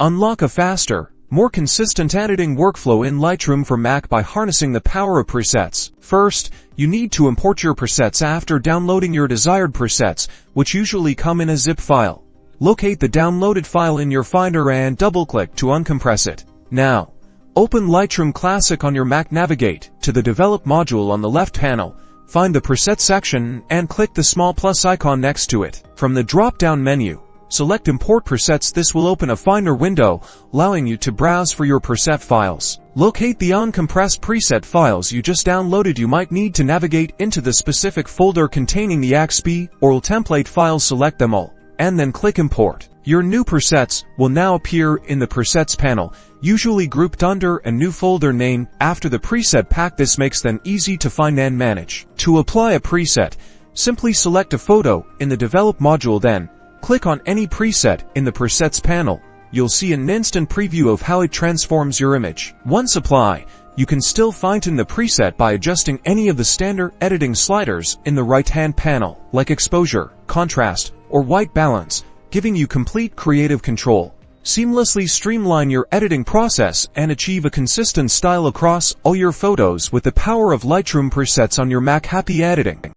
Unlock a faster, more consistent editing workflow in Lightroom for Mac by harnessing the power of presets. First, you need to import your presets after downloading your desired presets, which usually come in a zip file. Locate the downloaded file in your Finder and double-click to uncompress it. Now, open Lightroom Classic on your Mac. Navigate to the Develop module on the left panel, find the Preset section, and click the small plus icon next to it. From the drop-down menu, select Import Presets. This will open a Finder window, allowing you to browse for your preset files. Locate the uncompressed preset files you just downloaded. You might need to navigate into the specific folder containing the XP or template files. Select them all, and then click Import. Your new presets will now appear in the Presets panel, usually grouped under a new folder name after the preset pack. This makes them easy to find and manage. To apply a preset, simply select a photo in the Develop module, then click on any preset in the Presets panel. You'll see an instant preview of how it transforms your image. Once applied, you can still fine-tune the preset by adjusting any of the standard editing sliders in the right-hand panel, like exposure, contrast, or white balance, giving you complete creative control. Seamlessly streamline your editing process and achieve a consistent style across all your photos with the power of Lightroom presets on your Mac. Happy editing!